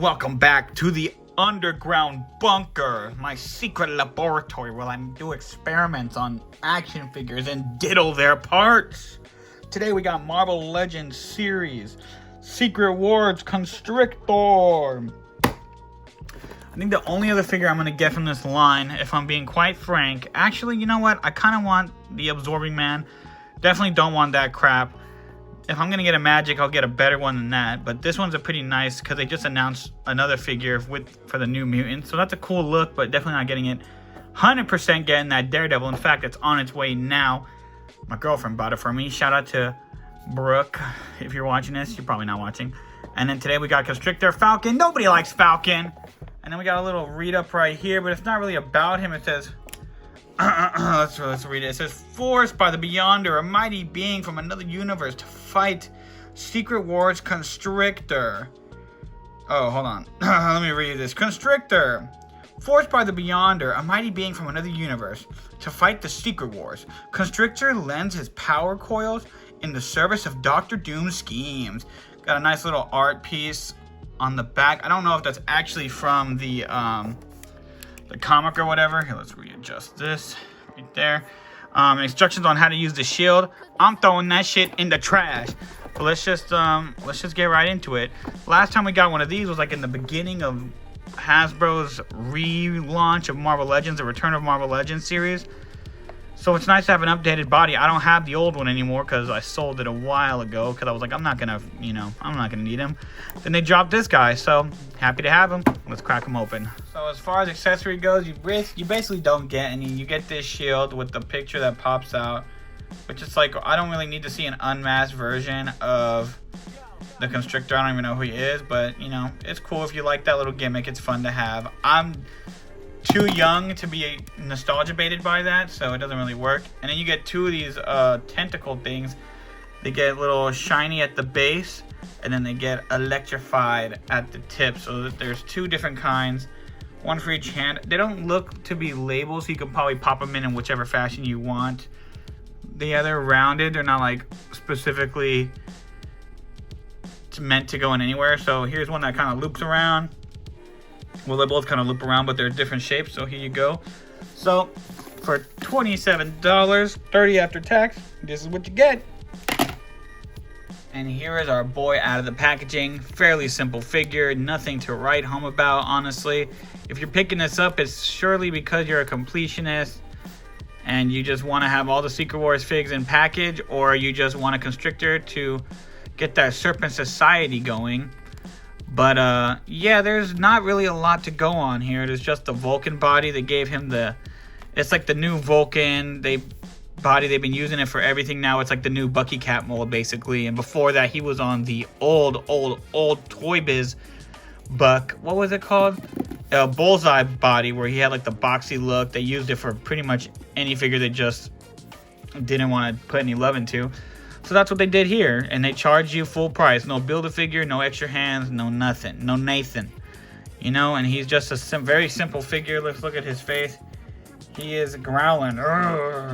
Welcome back to the underground bunker, my secret laboratory where I do experiments on action figures and diddle their parts. Today we got Marvel Legends series, Secret Wars Constrictor. I think the only other figure I'm going to get from this line, if I'm being quite frank, actually, you know what? I kind of want the Absorbing Man. Definitely don't want that crap. If I'm going to get a Magic, I'll get a better one than that. But this one's a pretty nice because they just announced another figure for the New Mutant. So that's a cool look, but definitely not getting it. 100% getting that Daredevil. In fact, it's on its way now. My girlfriend bought it for me. Shout out to Brooke. If you're watching this, you're probably not watching. And then today we got Constrictor, Falcon. Nobody likes Falcon. And then we got a little read-up right here, but it's not really about him. It says... let's read it. It says, forced by the Beyonder, a mighty being from another universe, to fight Secret Wars Constrictor. Oh, hold on. Let me read this. Constrictor. Forced by the Beyonder, a mighty being from another universe, to fight the Secret Wars. Constrictor lends his power coils in the service of Dr. Doom's schemes. Got a nice little art piece on the back. I don't know if that's actually from the comic or whatever. Here, let's readjust this right there. Instructions on how to use the shield. I'm throwing that shit in the trash. But let's just get right into it. Last time we got one of these was like in the beginning of Hasbro's relaunch of Marvel Legends, the Return of Marvel Legends series. So it's nice to have an updated body. I don't have the old one anymore because I sold it a while ago because I was like, I'm not gonna need him. Then they dropped this guy, so happy to have him. Let's crack him open. So as far as accessory goes, you basically don't get any. You get this shield with the picture that pops out, which is like, I don't really need to see an unmasked version of the Constrictor. I don't even know who he is, but you know, it's cool if you like that little gimmick. It's fun to have. I'm too young to be nostalgia baited by that, so it doesn't really work. And then you get two of these tentacle things. They get a little shiny at the base, and then they get electrified at the tip. So that there's two different kinds, one for each hand. They don't look to be labeled, so you can probably pop them in whichever fashion you want. They're rounded. They're not like specifically meant to go in anywhere. So here's one that kind of loops around. Well, they both kind of loop around, but they're different shapes. So here you go. So for $27, $30 after tax, this is what you get. And here is our boy out of the packaging. Fairly simple figure, nothing to write home about, honestly. If you're picking this up, it's surely because you're a completionist and you just want to have all the Secret Wars figs in package, or you just want a Constrictor to get that Serpent Society going. But yeah, there's not really a lot to go on here. There's just the Vulcan body. They gave him it's like the new Vulcan body. They've been using it for everything now. It's like the new Bucky Cat mold, basically. And before that, he was on the old Toy Biz Buck. What was it called? Bullseye body, where he had like the boxy look. They used it for pretty much any figure they just didn't want to put any love into. So that's what they did here, and they charge you full price. No Build-A-Figure, no extra hands, no nothing, no Nathan. You know, and he's just a very simple figure. Let's look at his face. He is growling,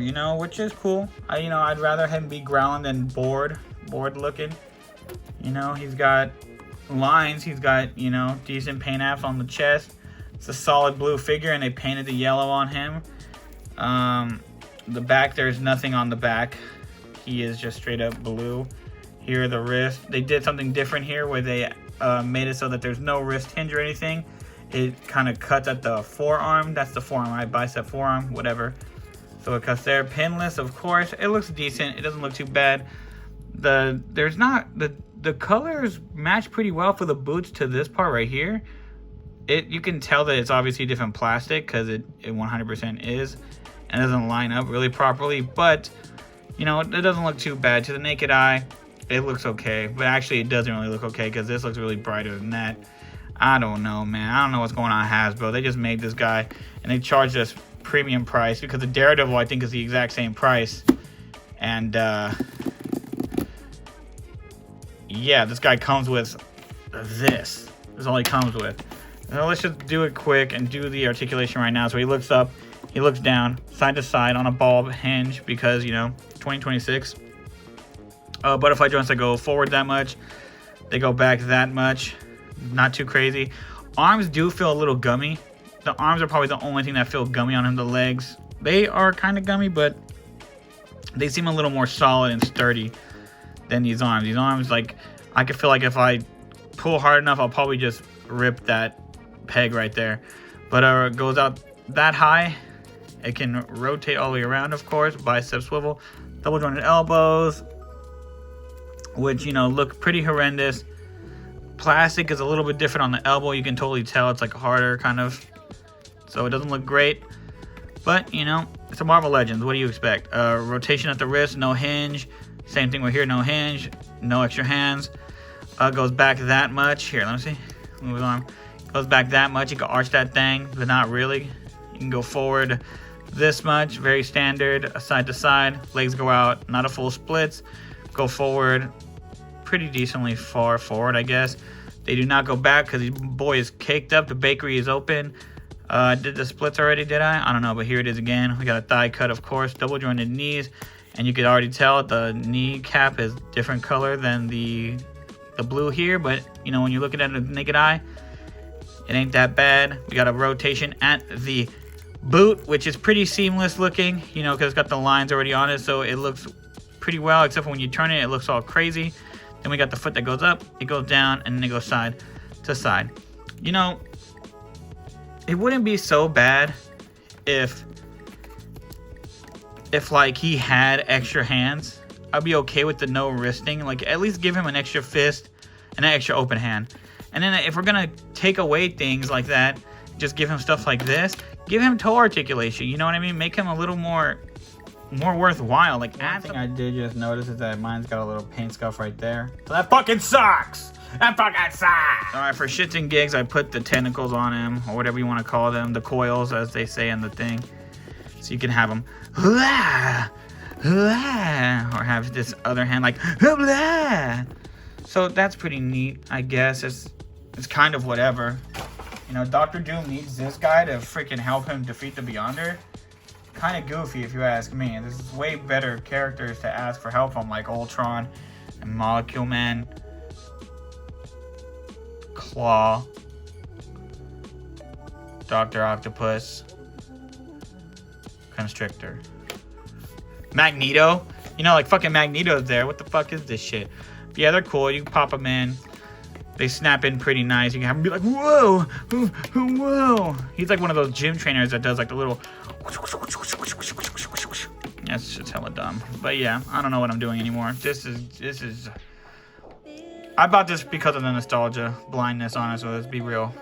you know, which is cool. I'd rather him be growling than bored looking. You know, he's got lines. He's got, you know, decent paint apps on the chest. It's a solid blue figure, and they painted the yellow on him. The back, there's nothing on the back. He is just straight up blue. Here are the wrists. They did something different here where they made it so that there's no wrist hinge or anything. It kind of cuts at the forearm. That's the forearm, right? Bicep, forearm, whatever. So it cuts there. Pinless, of course. It looks decent. It doesn't look too bad. The colors match pretty well for the boots to this part right here. You can tell that it's obviously different plastic because it 100% is. And it doesn't line up really properly. But you know, it doesn't look too bad. To the naked eye, it looks okay. But actually, it doesn't really look okay because this looks really brighter than that. I don't know, man. I don't know what's going on at Hasbro. They just made this guy, and they charged us premium price because the Daredevil, I think, is the exact same price. And, yeah, this guy comes with this. This is all he comes with. Now, let's just do it quick and do the articulation right now. So he looks up, he looks down, side to side on a ball hinge because, you know, 2026. Butterfly joints that go forward that much. They go back that much. Not too crazy. Arms do feel a little gummy. The arms are probably the only thing that feel gummy on him. The legs, they are kind of gummy, but they seem a little more solid and sturdy than these arms. These arms, like, I could feel like if I pull hard enough, I'll probably just rip that peg right there. But it goes out that high. It can rotate all the way around, of course. Bicep swivel. Double jointed elbows, which, you know, look pretty horrendous. Plastic is a little bit different on the elbow. You can totally tell it's like harder, kind of. So it doesn't look great. But, you know, it's a Marvel Legends. What do you expect? Rotation at the wrist, no hinge. Same thing, we're here, no hinge, no extra hands. Goes back that much. Here, let me see. Move on. Goes back that much. You can arch that thing, but not really. You can go forward this much, very standard, side to side. Legs go out, not a full splits. Go forward pretty decently far forward, I guess. They do not go back because this boy is caked up. The bakery is open. Did the splits already, did I? I don't know, but here it is again. We got a thigh cut, of course, double jointed knees. And you could already tell the knee cap is different color than the blue here. But, you know, when you look at it with the naked eye, it ain't that bad. We got a rotation at the boot, which is pretty seamless looking, you know, because it's got the lines already on it. So it looks pretty well, except for when you turn it, it looks all crazy. Then we got the foot that goes up, it goes down, and then it goes side to side. You know, it wouldn't be so bad if like he had extra hands. I'd be okay with the no wristing. Like, at least give him an extra fist and an extra open hand. And then if we're gonna take away things like that, just give him stuff like this. Give him toe articulation. You know what I mean? Make him a little more worthwhile. Like, one thing I did just notice is that mine's got a little paint scuff right there. So that fucking sucks. That fucking sucks. All right, for shits and gigs, I put the tentacles on him, or whatever you want to call them, the coils, as they say in the thing. So you can have them, or have this other hand like, so that's pretty neat, I guess. It's kind of whatever. You know, Dr. Doom needs this guy to freaking help him defeat the Beyonder. Kind of goofy, if you ask me. This is way better characters to ask for help from, like Ultron and Molecule Man, Claw, Dr. Octopus, Constrictor, Magneto. You know, like, fucking Magneto's there. What the fuck is this shit? But yeah, they're cool. You can pop them in. They snap in pretty nice. You can have them be like, whoa, whoa. He's like one of those gym trainers that does like the little. That's just hella dumb. But yeah, I don't know what I'm doing anymore. This is. I bought this because of the nostalgia blindness on it, so let's be real.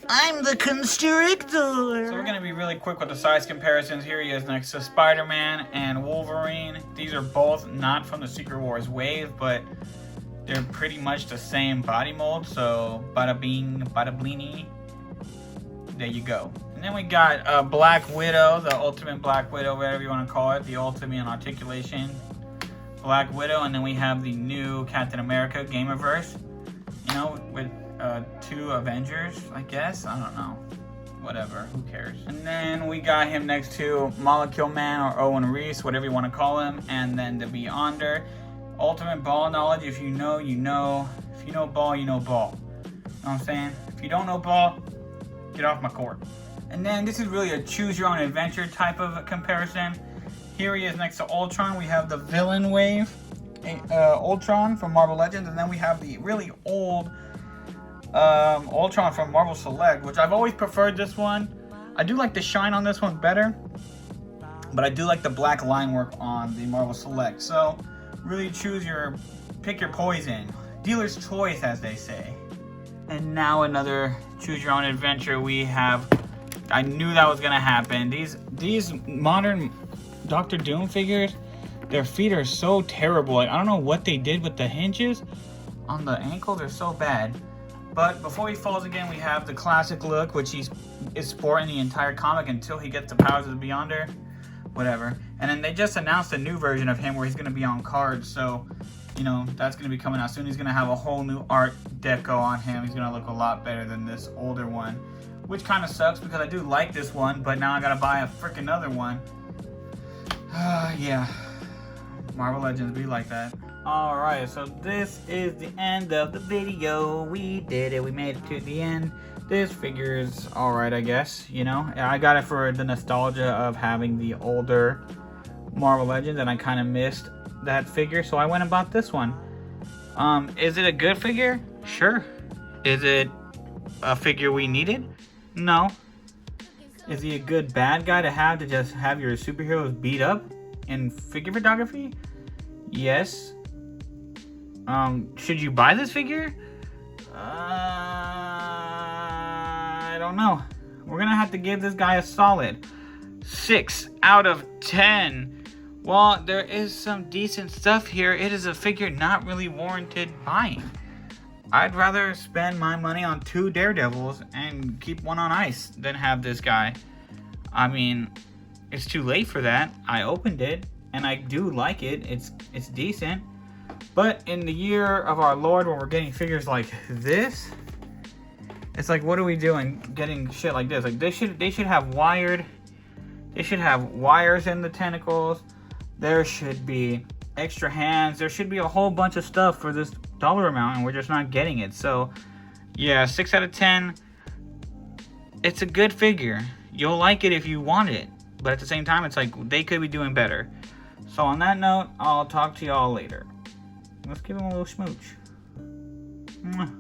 I'm the Constrictor. So we're going to be really quick with the size comparisons. Here he is next to Spider-Man and Wolverine. These are both not from the Secret Wars wave, but they're pretty much the same body mold. So bada bing, bada bleeny. There you go. And then we got Black Widow, the Ultimate Black Widow, whatever you want to call it. The Ultimate Articulation Black Widow. And then we have the new Captain America Gamerverse. You know, with 2 Avengers, I guess. I don't know. Whatever. Who cares? And then we got him next to Molecule Man or Owen Reese, whatever you want to call him. And then the Beyonder. Ultimate ball knowledge. If you know, you know. If you know ball, you know ball. You know what I'm saying? If you don't know ball, get off my court. And then this is really a choose your own adventure type of comparison. Here he is next to Ultron. We have the villain wave. Ultron from Marvel Legends. And then we have the really old Ultron from Marvel Select, which I've always preferred this one. I do like the shine on this one better, but I do like the black line work on the Marvel Select. So really pick your poison. Dealer's choice, as they say. And now another choose your own adventure. We have, I knew that was gonna happen. These modern Doctor Doom figures, their feet are so terrible. Like, I don't know what they did with the hinges on the ankle. They're so bad. But before he falls again, we have the classic look, which is sporting the entire comic until he gets the powers of the Beyonder. Whatever. And then they just announced a new version of him where he's going to be on cards. So, you know, that's going to be coming out soon. He's going to have a whole new art deco on him. He's going to look a lot better than this older one, which kind of sucks because I do like this one, but now I got to buy a freaking other one. Yeah. Marvel Legends be like that. Alright, so this is the end of the video. We did it. We made it to the end. This figure is alright, I guess. You know, I got it for the nostalgia of having the older Marvel Legends, and I kind of missed that figure, so I went and bought this one. Is it a good figure? Sure. Is it a figure we needed? No. Is he a good bad guy to have, to just have your superheroes beat up in figure photography? Yes. Should you buy this figure? I don't know. We're gonna have to give this guy a solid 6 out of 10. Well, there is some decent stuff here. It is a figure not really warranted buying. I'd rather spend my money on 2 Daredevils and keep one on ice than have this guy. I mean, it's too late for that. I opened it, and I do like it. It's decent. But in the year of our Lord, when we're getting figures like this, it's like, what are we doing getting shit like this? Like, they should have wired. They should have wires in the tentacles. There should be extra hands. There should be a whole bunch of stuff for this dollar amount, and we're just not getting it. So, yeah, 6 out of 10. It's a good figure. You'll like it if you want it. But at the same time, it's like, they could be doing better. So on that note, I'll talk to y'all later. Let's give him a little smooch. Mwah.